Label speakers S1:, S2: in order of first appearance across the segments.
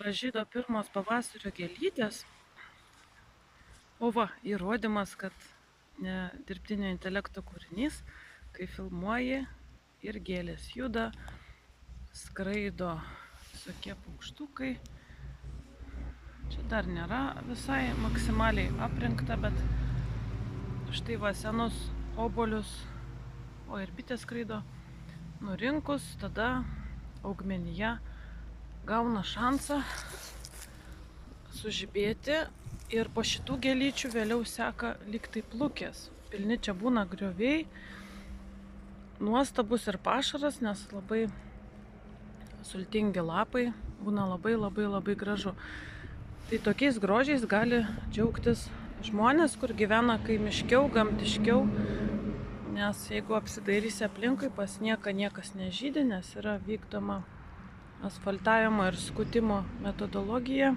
S1: pražydo pirmos pavasario gėlytės. O va, įrodymas, kad ne dirbtinio intelekto kūrinys, kai filmuoji ir gėlės juda, skraido visokie paukštukai. Čia dar nėra visai maksimaliai aprinkta, bet štai va senus obuolius, o ir bitės skraido, nurinkus, tada augmenija gauna šansą sužibėti ir po šitų gėlyčių vėliau seka lyg tai plukės. Pilni čia būna grioviai, nuostabus ir pašaras, nes labai sultingi lapai, būna labai gražu. Tai tokiais grožiais gali džiaugtis žmonės, kur gyvena kaimiškiau, gamtiškiau, nes jeigu apsidairysi aplinkui, pas niekas nežydi, nes yra vykdoma asfaltavimo ir skutimo metodologija.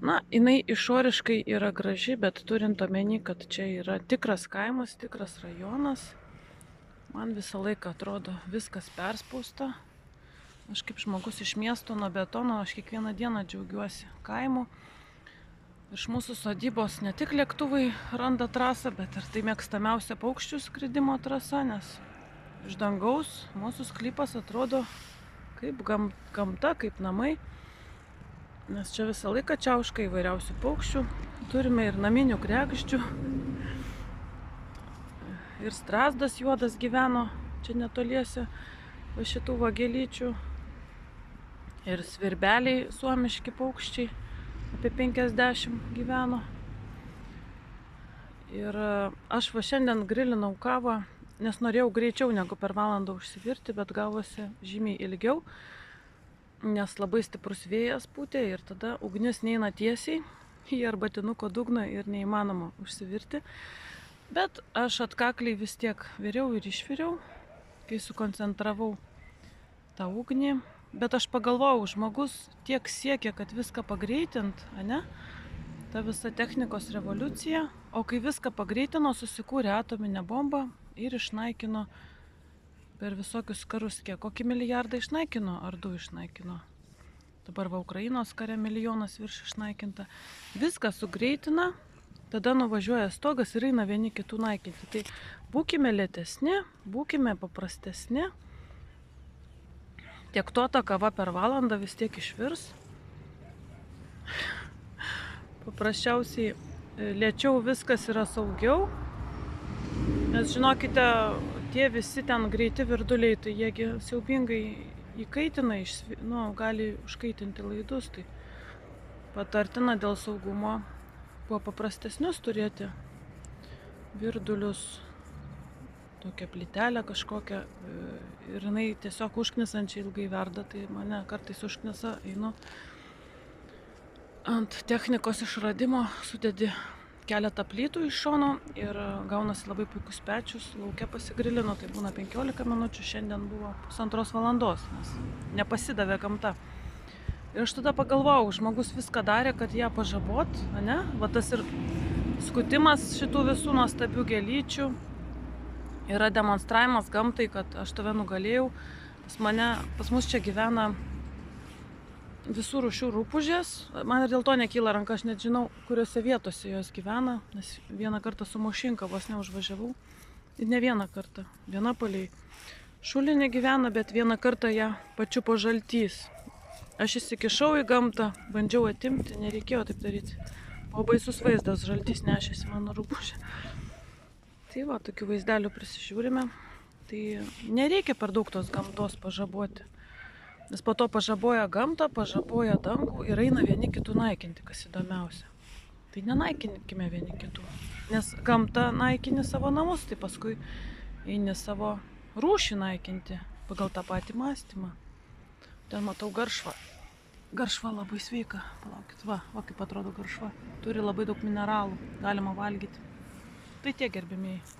S1: Na, jinai išoriškai yra graži, bet turint omeny, kad čia yra tikras kaimas, tikras rajonas, man visą laiką atrodo viskas perspausta. Aš kaip žmogus iš miesto nuo betono, aš kiekvieną dieną džiaugiuosi kaimu. Iš mūsų sodybos ne tik lėktuvai randa trasą, bet ir tai mėgstamiausia paukščių skridimo trasa, nes iš dangaus mūsų sklypas atrodo kaip gamta, kaip namai. Nes čia visą laiką čiauška įvairiausių paukščių. Turime ir naminių kregždžių. Ir strazdas juodas gyveno čia netoliese va šitų vagelyčių. Ir svirbeliai suomiški paukščiai, apie 50 gyveno. Ir aš va šiandien grilinau kavą, nes norėjau greičiau negu per valandą užsivirti, bet gavosi žymiai ilgiau, nes labai stiprus vėjas pūtė ir tada ugnis neina tiesiai į arbatinuko dugną ir neįmanoma užsivirti. Bet aš atkakliai vis tiek viriau ir išviriau, kai sukoncentravau tą ugnį. Bet aš pagalvojau, žmogus tiek siekia, kad viską pagreitint, ane? Ta visa technikos revoliucija, o kai viską pagreitino, susikūrė atominę bombą ir išnaikino per visokius karus, kiek kokį milijardą išnaikino, ar 2 išnaikino. Dabar va Ukrainos kare milijonas virš išnaikinta. Viską sugreitina, tada nuvažiuoja stogas ir eina vieni kitų naikinti. Tai būkime lėtesni, būkime paprastesni. Tiek to ta kava per valandą vis tiek išvirs. Paprasčiausiai lėčiau viskas yra saugiau. Nes žinokite, tie visi ten greiti virduliai, tai jiegi siaubingai įkaitina, gali užkaitinti laidus. Tai patartina dėl saugumo kuo paprastesnius turėti virdulius, tokią plytelę kažkokią, ir jinai tiesiog užknisančiai ilgai verda, tai mane kartais užknisa, einu ant technikos išradimo, sudedi keletą plytų iš šono ir gaunasi labai puikus pečius, lauke pasigrilino, tai būna 15 minučių, šiandien buvo 1,5 valandos, nes nepasidavė gamta. Ir aš tada pagalvojau, žmogus viską darė, kad ją pažabot, ane? Va tas ir skutimas šitų visų nuostabių gėlyčių yra demonstravimas gamtai, kad aš tave nugalėjau. Pas mus čia gyvena visų rūšių rupūžės. Man ir dėl to nekyla ranka, aš net žinau, kuriuose vietose jos gyvena, nes vieną kartą su mašinka vos neužvažiavau. Ir ne vieną kartą. Viena palei šulinį gyvena, bet vieną kartą ją pačiupo žaltys. Aš įsikišau į gamtą, bandžiau atimti, nereikėjo taip daryti. O baisus vaizdas, žaltys nešėsi mano rupūžę. Tai va, tokių vaizdelių prisižiūrime. Tai nereikia per daug tos gamtos pažaboti. Nes po to pažaboja gamtą, pažaboja dangų ir eina vieni kitų naikinti, kas įdomiausia. Tai nenaikinkime vieni kitų. Nes gamta naikini savo namus, tai paskui eini savo rūšį naikinti pagal tą patį mąstymą. Ten matau garšvą. Garšva labai sveika. Palaukit, va kaip atrodo garšva. Turi labai daug mineralų, galima valgyti. Tai tiek, gerbimieji.